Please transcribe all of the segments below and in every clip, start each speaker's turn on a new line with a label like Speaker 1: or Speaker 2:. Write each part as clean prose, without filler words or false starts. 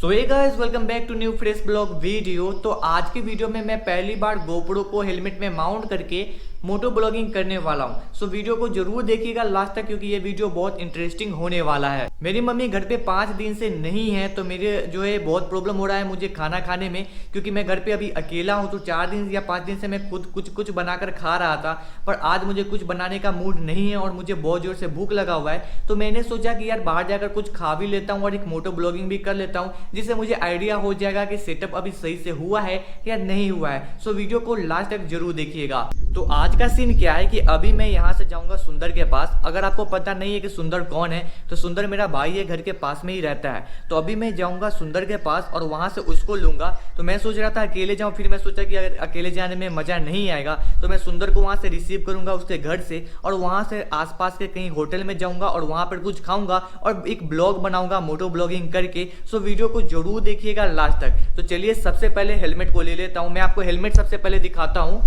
Speaker 1: So hey guys, welcome back to new fresh vlog video. तो आज की video में मैं पहली बार GoPro को हेलमेट में माउंट करके मोटो ब्लॉगिंग करने वाला हूँ। सो वीडियो को जरूर देखिएगा लास्ट तक, क्योंकि ये वीडियो बहुत इंटरेस्टिंग होने वाला है। मेरी मम्मी घर पे 5 दिन से नहीं है, तो मेरे जो है बहुत प्रॉब्लम हो रहा है मुझे खाना खाने में, क्योंकि मैं घर पे अभी अकेला हूँ। तो 4 दिन या 5 दिन से मैं खुद कुछ बनाकर खा रहा था, पर आज मुझे कुछ बनाने का मूड नहीं है और मुझे बहुत जोर से भूख लगा हुआ है। तो मैंने सोचा कि यार बाहर जाकर कुछ खा भी लेता हूँ और एक मोटो ब्लॉगिंग भी कर लेता हूँ, जिससे मुझे आइडिया हो जाएगा कि सेटअप अभी सही से हुआ है या नहीं हुआ है। सो वीडियो को लास्ट तक जरूर देखिएगा। तो आज का सीन क्या है कि अभी मैं यहाँ से जाऊंगा सुंदर के पास। अगर आपको पता नहीं है कि सुंदर कौन है, तो सुंदर मेरा भाई है, घर के पास में ही रहता है। तो अभी मैं जाऊंगा सुंदर के पास और वहां से उसको लूंगा। तो मैं सोच रहा था अकेले जाऊं, फिर मैं सोचा कि अगर अकेले जाने में मजा नहीं आएगा, तो मैं सुंदर को वहां से रिसीव करूंगा उसके घर से, और वहां से आसपास के कहीं होटल में जाऊंगा और वहां पर कुछ खाऊंगा और एक ब्लॉग बनाऊंगा मोटो ब्लॉगिंग करके। सो वीडियो को जरूर देखिएगा लास्ट तक। तो चलिए सबसे पहले हेलमेट को ले लेता हूं। मैं आपको हेलमेट सबसे पहले दिखाता हूं।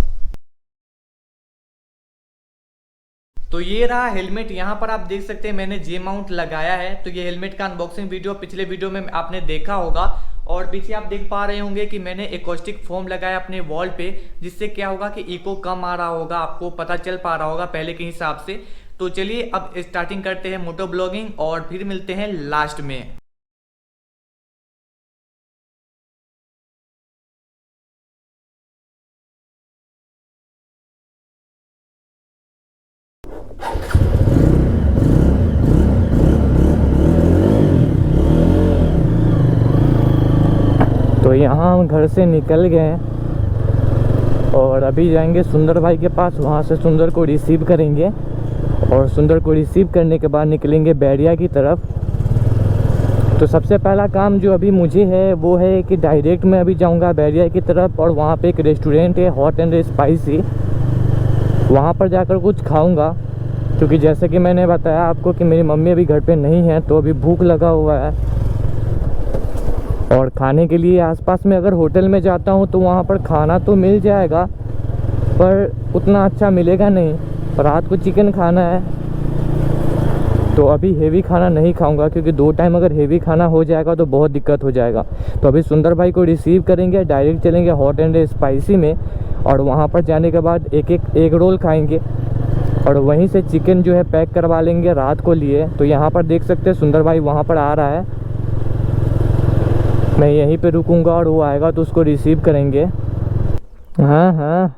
Speaker 1: तो ये रहा हेलमेट। यहाँ पर आप देख सकते हैं मैंने जे माउंट लगाया है। तो ये हेलमेट का अनबॉक्सिंग वीडियो पिछले वीडियो में आपने देखा होगा, और पीछे आप देख पा रहे होंगे कि मैंने एकॉस्टिक फोम लगाया अपने वॉल पे, जिससे क्या होगा कि इको कम आ रहा होगा, आपको पता चल पा रहा होगा पहले के हिसाब से। तो चलिए अब स्टार्टिंग करते हैं मोटो ब्लॉगिंग और फिर मिलते हैं लास्ट में। तो यहाँ हम घर से निकल गए हैं और अभी जाएंगे सुंदर भाई के पास। वहाँ से सुंदर को रिसीव करेंगे और सुंदर को रिसीव करने के बाद निकलेंगे बैरिया की तरफ। तो सबसे पहला काम जो अभी मुझे है वो है कि डायरेक्ट मैं अभी जाऊँगा बैरिया की तरफ, और वहाँ पे एक रेस्टोरेंट है हॉट एंड स्पाइसी, वहाँ पर जाकर कुछ खाऊँगा। क्योंकि जैसे कि मैंने बताया आपको कि मेरी मम्मी अभी घर पे नहीं है, तो अभी भूख लगा हुआ है। और खाने के लिए आसपास में अगर होटल में जाता हूँ तो वहाँ पर खाना तो मिल जाएगा, पर उतना अच्छा मिलेगा नहीं। रात को चिकन खाना है, तो अभी हेवी खाना नहीं खाऊंगा, क्योंकि 2 टाइम अगर हेवी खाना हो जाएगा तो बहुत दिक्कत हो जाएगा। तो अभी सुंदर भाई को रिसीव करेंगे, डायरेक्ट चलेंगे हॉट एंड स्पाइसी में, और वहाँ पर जाने के बाद एक रोल खाएँगे और वहीं से चिकन जो है पैक करवा लेंगे रात को लिए। तो यहाँ पर देख सकते हैं सुंदर भाई वहाँ पर आ रहा है। मैं यहीं पे रुकूंगा और वो आएगा तो उसको रिसीव करेंगे। हाँ हाँ,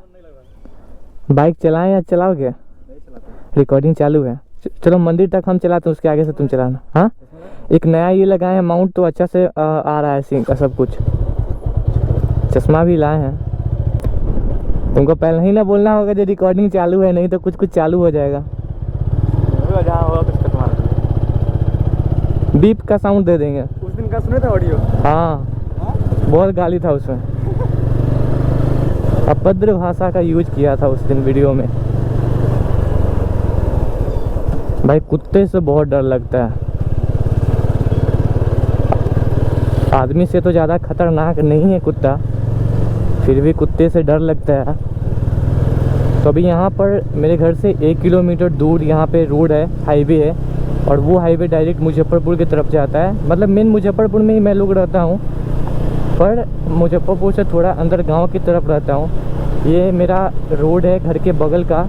Speaker 1: बाइक चलाएं या चलाओगे? रिकॉर्डिंग चालू है। चलो मंदिर तक हम चलाते हैं, उसके आगे से तुम चलाना। हाँ, एक नया ये लगाए हैं माउंट, तो अच्छा से आ रहा है सीन का सब कुछ। चश्मा भी लाए हैं। तुमको पहले ही ना बोलना होगा जो रिकॉर्डिंग चालू है, नहीं तो कुछ चालू हो जाएगा। बीप का साउंड दे देंगे।
Speaker 2: उस दिन का सुने थे ऑडियो?
Speaker 1: हाँ, बहुत गाली था उसमें, अभद्र भाषा का यूज किया था उस दिन वीडियो में। भाई कुत्ते से बहुत डर लगता है। आदमी से तो ज़्यादा खतरनाक नहीं है कुत्ता, फिर भी कुत्ते से डर लगता है। तो अभी यहाँ पर मेरे घर से 1 किलोमीटर दूर यहाँ पे रोड है, हाईवे है, और वो हाईवे डायरेक्ट मुजफ्फरपुर की तरफ जाता है। मतलब मेन मुजफ्फरपुर में ही मैं लोग रहता हूँ, पर मुजफ्फरपुर से थोड़ा अंदर गांव की तरफ रहता हूँ। ये मेरा रोड है घर के बगल का,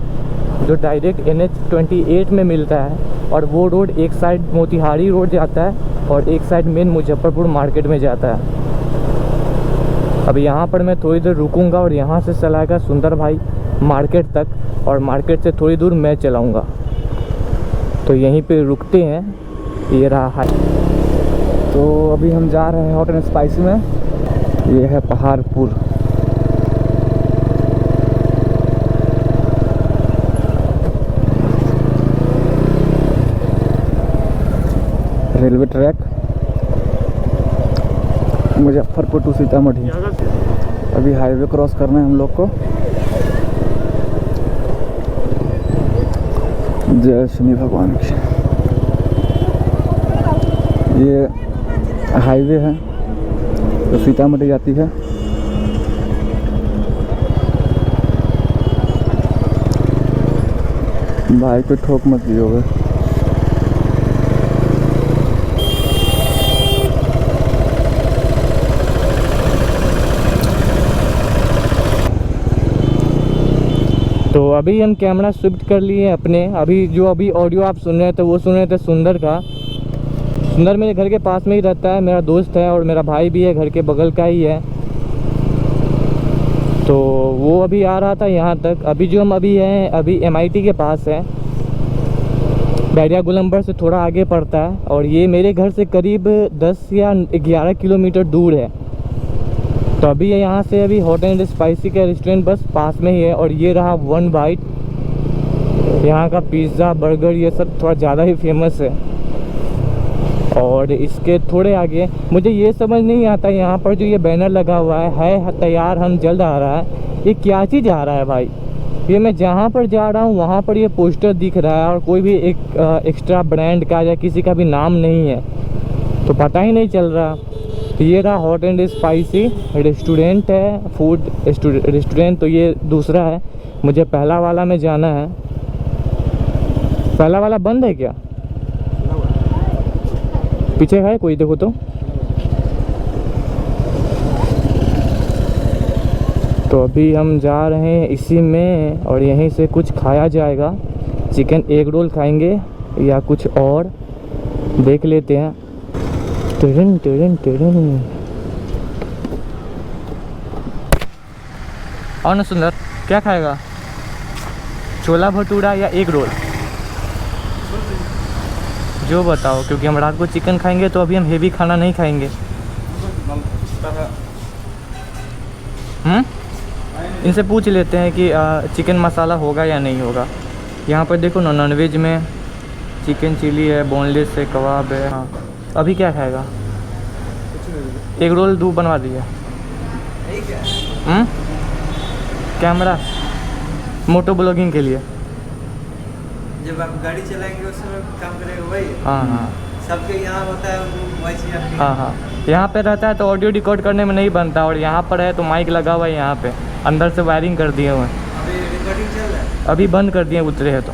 Speaker 1: जो डायरेक्ट NH-28 में मिलता है, और वो रोड एक साइड मोतिहारी रोड जाता है और एक साइड मेन मुजफ्फरपुर मार्केट में जाता है। अब यहाँ पर मैं थोड़ी देर रुकूंगा और यहाँ से चलाएगा सुंदर भाई मार्केट तक, और मार्केट से थोड़ी दूर मैं चलाऊँगा। तो यहीं पे रुकते हैं। ये रहा है।
Speaker 2: तो अभी हम जा रहे हैं हॉट एंड स्पाइसी में। ये है Paharpur. Railway track Muzaffarpur to Sitamarhi. अभी हाईवे क्रॉस करना है हम लोग को। जय शनि भगवान की। ये हाईवे है तो सीतामढ़ी जाती है। भाई को ठोक मत दियोगे। अभी हम कैमरा शिफ्ट कर लिए अपने। अभी ऑडियो आप सुन रहे थे वो सुन रहे थे सुंदर का। सुंदर मेरे घर के पास में ही रहता है, मेरा दोस्त है और मेरा भाई भी है, घर के बगल का ही है। तो वो अभी आ रहा था यहाँ तक। अभी जो हम अभी हैं अभी MIT के पास है, बैरिया गोलंबर से थोड़ा आगे पड़ता है और ये मेरे घर से करीब 10 या 11 किलोमीटर दूर है। तो अभी यहाँ से अभी हॉट एंड स्पाइसी का रेस्टोरेंट बस पास में ही है। और ये रहा वन बाइट, यहाँ का पिज़्ज़ा बर्गर ये सब थोड़ा ज़्यादा ही फेमस है। और इसके थोड़े आगे मुझे ये समझ नहीं आता, यहाँ पर जो ये बैनर लगा हुआ है तैयार हम जल्द आ रहा है, ये क्या चीज़ आ रहा है भाई? ये मैं जहाँ पर जा रहा हूँ वहाँ पर ये पोस्टर दिख रहा है और कोई भी एक एक्स्ट्रा ब्रांड का या किसी का भी नाम नहीं है, तो पता ही नहीं चल रहा। तो ये रहा हॉट एंड स्पाइसी रेस्टोरेंट है, फूड रेस्टोरेंट। तो ये दूसरा है, मुझे पहला वाला में जाना है। पहला वाला बंद है क्या? पीछे है कोई, देखो तो अभी हम जा रहे हैं इसी में और यहीं से कुछ खाया जाएगा। चिकन एग रोल खाएंगे या कुछ और देख लेते हैं। टिरन टिरन टिरन। और ना सुंदर, क्या खाएगा? छोला भटूरा या एग रोल? जो बताओ, क्योंकि हम रात को चिकन खाएंगे तो अभी हम हेवी खाना नहीं खाएंगे। इनसे पूछ लेते हैं कि चिकन मसाला होगा या नहीं होगा। यहाँ पर देखो ना, नॉनवेज में चिकन चिली है, बोनलेस है, कबाब है। हाँ, अभी क्या खाएगा? एग रोल 2 बनवा दिया। कैमरा मोटो ब्लॉगिंग के लिए
Speaker 3: जब आप गाड़ी चलाएंगे उस समय काम करेगा वही।
Speaker 2: हाँ
Speaker 3: सबके यहाँ होता है वैसे।
Speaker 2: हाँ, यहाँ पे रहता है तो ऑडियो रिकॉर्ड करने में नहीं बनता, और यहाँ पर है तो माइक लगा हुआ है, यहाँ पे अंदर से वायरिंग कर दिए हुए।
Speaker 3: अभी रिकॉर्डिंग चल रहा है?
Speaker 2: अभी बंद कर दिए, उतरे हैं तो।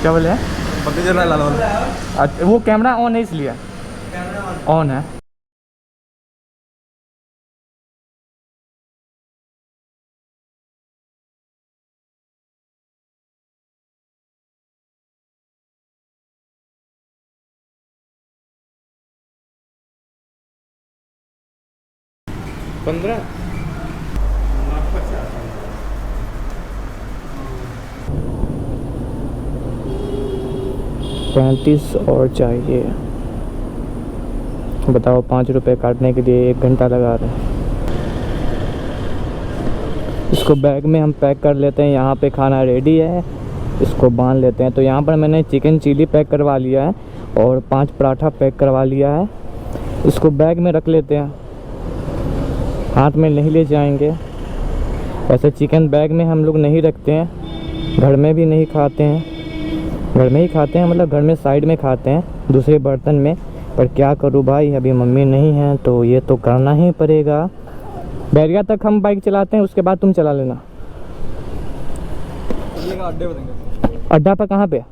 Speaker 2: क्या बोले? अच्छा, वो कैमरा ऑन है इसलिए।
Speaker 3: कैमरा
Speaker 2: ऑन है। पंद्रह 35 और चाहिए। बताओ, 5 रुपये काटने के लिए 1 घंटा लगा रहे हैं। इसको बैग में हम पैक कर लेते हैं। यहाँ पे खाना रेडी है, इसको बांध लेते हैं। तो यहाँ पर मैंने चिकन चिली पैक करवा लिया है और 5 पराठा पैक करवा लिया है। इसको बैग में रख लेते हैं, हाथ में नहीं ले जाएंगे। ऐसे चिकन बैग में हम लोग नहीं रखते हैं, घर में भी नहीं खाते हैं। घर में ही खाते हैं, मतलब घर में साइड में खाते हैं दूसरे बर्तन में। पर क्या करूँ भाई, अभी मम्मी नहीं है तो ये तो करना ही पड़ेगा। बैरिया तक हम बाइक चलाते हैं, उसके बाद तुम चला लेना। अड्डा पर कहाँ पे?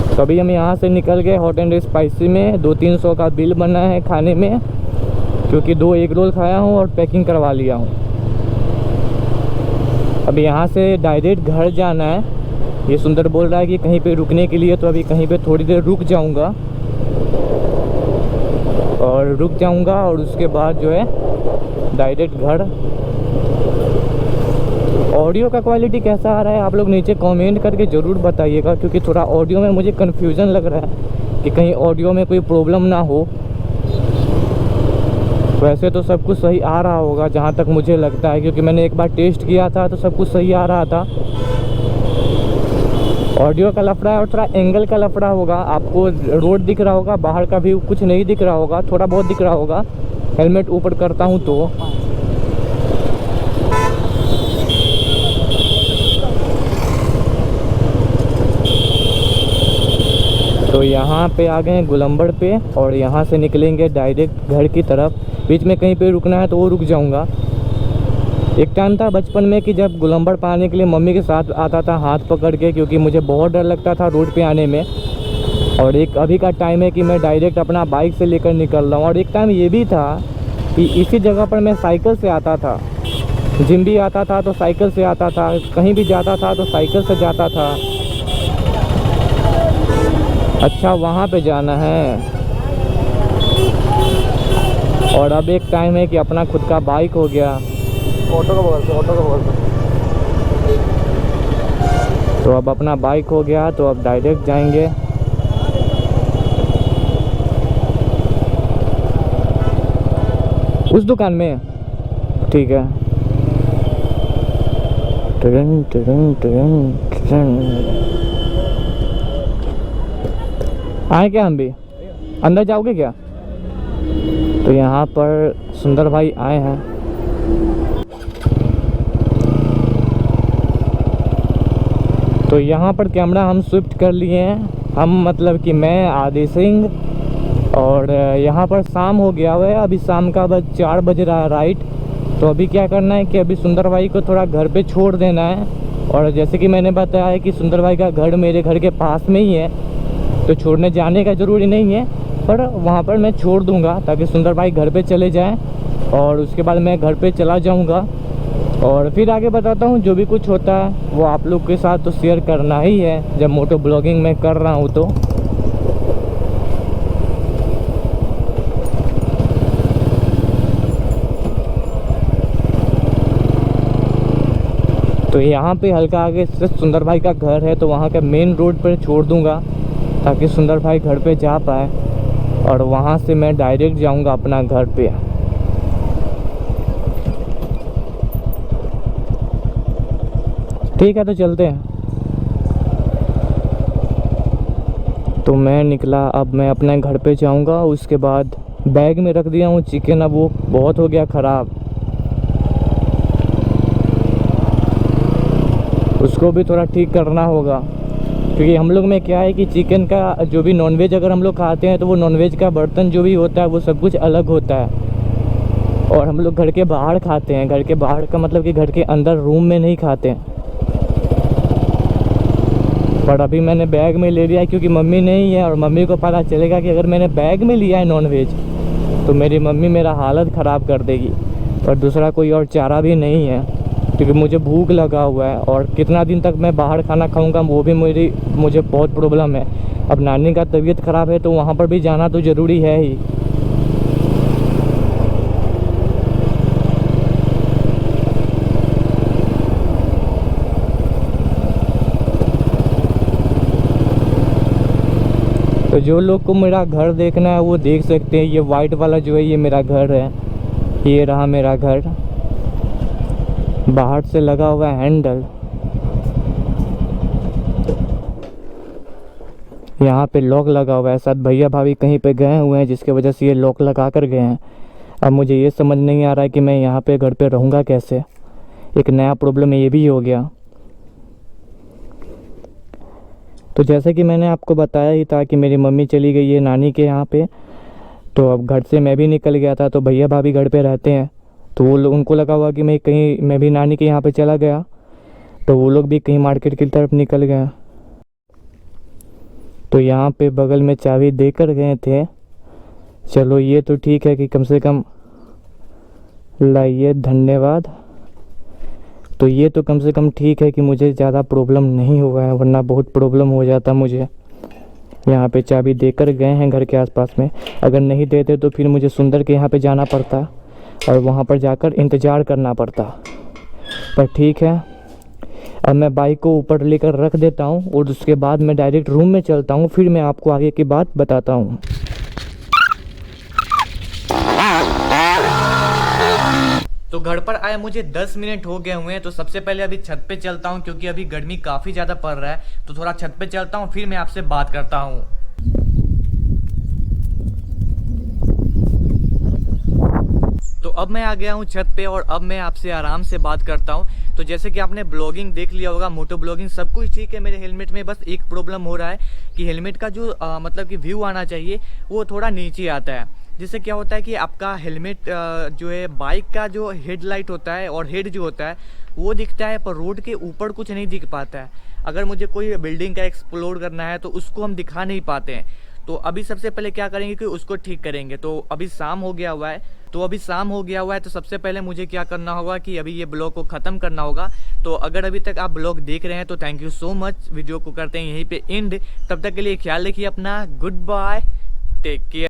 Speaker 2: तो अभी हम यहाँ से निकल गए हॉट एंड स्पाइसी में। 200-300 का बिल बना है खाने में, क्योंकि 2 एग रोल खाया हूँ और पैकिंग करवा लिया हूँ। अभी यहाँ से डायरेक्ट घर जाना है। ये सुंदर बोल रहा है कि कहीं पे रुकने के लिए, तो अभी कहीं पे थोड़ी देर रुक जाऊँगा और उसके बाद जो है डायरेक्ट घर। ऑडियो का क्वालिटी कैसा आ रहा है आप लोग नीचे कमेंट करके ज़रूर बताइएगा, क्योंकि थोड़ा ऑडियो में मुझे कन्फ्यूज़न लग रहा है कि कहीं ऑडियो में कोई प्रॉब्लम ना हो। वैसे तो सब कुछ सही आ रहा होगा जहाँ तक मुझे लगता है, क्योंकि मैंने एक बार टेस्ट किया था तो सब कुछ सही आ रहा था। ऑडियो का लफड़ा है और थोड़ा एंगल का लफड़ा होगा। आपको रोड दिख रहा होगा, बाहर का व्यू कुछ नहीं दिख रहा होगा, थोड़ा बहुत दिख रहा होगा। हेलमेट ऊपर करता हूँ तो यहाँ पे आ गए हैं गोलंबर पे, और यहाँ से निकलेंगे डायरेक्ट घर की तरफ। बीच में कहीं पे रुकना है तो वो रुक जाऊँगा। एक टाइम था बचपन में कि जब गोलंबर पर आने के लिए मम्मी के साथ आता था हाथ पकड़ के, क्योंकि मुझे बहुत डर लगता था रोड पे आने में। और एक अभी का टाइम है कि मैं डायरेक्ट अपना बाइक से लेकर निकल रहा हूँ। और एक टाइम ये भी था कि इसी जगह पर मैं साइकिल से आता था। जिम भी आता था तो साइकिल से आता था, कहीं भी जाता था तो साइकिल से जाता था। अच्छा वहाँ पे जाना है। और अब एक टाइम है कि अपना खुद का बाइक हो गया। ऑटो का बोलते, ऑटो का बोलते। तो अब अपना बाइक हो गया तो अब डायरेक्ट जाएंगे। उस दुकान में ठीक है। ट्रेन ट्रेन ट्रेन ट्रेन आए क्या? हम भी अंदर जाओगे क्या? तो यहाँ पर सुंदर भाई आए हैं। तो यहाँ पर कैमरा हम शिफ्ट कर लिए हैं। हम मतलब कि मैं आदि सिंह। और यहाँ पर शाम हो गया हुआ है, अभी शाम का बस 4 बज रहा है राइट। तो अभी क्या करना है कि अभी सुंदर भाई को थोड़ा घर पे छोड़ देना है। और जैसे कि मैंने बताया है कि सुंदर भाई का घर मेरे घर के पास में ही है, तो छोड़ने जाने का ज़रूरी नहीं है, पर वहाँ पर मैं छोड़ दूँगा ताकि सुंदर भाई घर पे चले जाएं। और उसके बाद मैं घर पे चला जाऊँगा और फिर आगे बताता हूँ। जो भी कुछ होता है वो आप लोग के साथ तो शेयर करना ही है जब मोटो ब्लॉगिंग मैं कर रहा हूँ। तो यहाँ पे हल्का आगे से सुंदर भाई का घर है, तो वहाँ के मेन रोड पर छोड़ दूँगा ताकि सुंदर भाई घर पे जा पाए। और वहाँ से मैं डायरेक्ट जाऊँगा अपना घर पे। ठीक है तो चलते हैं। तो मैं निकला, अब मैं अपने घर पे जाऊँगा। उसके बाद बैग में रख दिया हूँ चिकन, अब वो बहुत हो गया ख़राब, उसको भी थोड़ा ठीक करना होगा। क्योंकि हम लोग में क्या है कि चिकन का जो भी नॉनवेज अगर हम लोग खाते हैं तो वो नॉनवेज का बर्तन जो भी होता है वो सब कुछ अलग होता है। और हम लोग घर के बाहर खाते हैं। घर के बाहर का मतलब कि घर के अंदर रूम में नहीं खाते हैं। पर अभी मैंने बैग में ले लिया है क्योंकि मम्मी नहीं है और मम्मी को पता चलेगा कि अगर मैंने बैग में लिया है नॉनवेज तो मेरी मम्मी मेरा हालत ख़राब कर देगी। और दूसरा कोई और चारा भी नहीं है क्योंकि मुझे भूख लगा हुआ है। और कितना दिन तक मैं बाहर खाना खाऊंगा वो भी मुझे बहुत प्रॉब्लम है। अब नानी का तबीयत ख़राब है तो वहाँ पर भी जाना तो ज़रूरी है ही। तो जो लोग को मेरा घर देखना है वो देख सकते हैं। ये वाइट वाला जो है ये मेरा घर है। ये रहा मेरा घर, बाहर से लगा हुआ है हैंडल। यहाँ पे लॉक लगा हुआ है, शायद भैया भाभी कहीं पे गए हुए हैं जिसकी वजह से ये लॉक लगा कर गए हैं। अब मुझे ये समझ नहीं आ रहा है कि मैं यहाँ पे घर पे रहूँगा कैसे। एक नया प्रॉब्लम ये भी हो गया। तो जैसे कि मैंने आपको बताया ही था कि मेरी मम्मी चली गई है नानी के यहाँ पे। तो अब घर से मैं भी निकल गया था, तो भैया भाभी घर पे रहते हैं। तो वो लोग, उनको लगा हुआ कि मैं भी नानी के यहाँ पे चला गया, तो वो लोग भी कहीं मार्केट की तरफ निकल गए। तो यहाँ पे बगल में चाबी देकर गए थे। चलो ये तो ठीक है कि कम से कम लाइए, धन्यवाद। तो ये तो कम से कम ठीक है कि मुझे ज़्यादा प्रॉब्लम नहीं हुआ है, वरना बहुत प्रॉब्लम हो जाता मुझे। यहाँ पे चाबी देकर गए हैं घर के आसपास में। अगर नहीं देते तो फिर मुझे सुंदर के यहाँ पे जाना पड़ता और वहाँ पर जाकर इंतज़ार करना पड़ता। पर ठीक है, अब मैं बाइक को ऊपर लेकर रख देता हूँ और उसके बाद मैं डायरेक्ट रूम में चलता हूँ। फिर मैं आपको आगे की बात बताता हूँ।
Speaker 1: तो घर पर आए मुझे 10 मिनट हो गए हुए हैं। तो सबसे पहले अभी छत पे चलता हूँ क्योंकि अभी गर्मी काफ़ी ज़्यादा पड़ रहा है। तो थोड़ा छत पे चलता हूँ, फिर मैं आपसे बात करता हूँ। तो अब मैं आ गया हूँ छत पे और अब मैं आपसे आराम से बात करता हूँ। तो जैसे कि आपने ब्लॉगिंग देख लिया होगा, मोटो ब्लॉगिंग सब कुछ ठीक है मेरे हेलमेट में। बस एक प्रॉब्लम हो रहा है कि हेलमेट का जो मतलब कि व्यू आना चाहिए वो थोड़ा नीचे आता है। जिससे क्या होता है कि आपका हेलमेट जो है, बाइक का जो हेडलाइट होता है और हेड जो होता है वो दिखता है, पर रोड के ऊपर कुछ नहीं दिख पाता है। अगर मुझे कोई बिल्डिंग का एक्सप्लोर करना है तो उसको हम दिखा नहीं पाते हैं। तो अभी सबसे पहले क्या करेंगे कि उसको ठीक करेंगे। तो अभी शाम हो गया हुआ है, तो सबसे पहले मुझे क्या करना होगा कि अभी ये ब्लॉग को ख़त्म करना होगा। तो अगर अभी तक आप ब्लॉग देख रहे हैं तो thank you so much. Video को करते हैं यहीं पे एंड। तब तक के लिए ख्याल रखिए अपना। Goodbye, take care.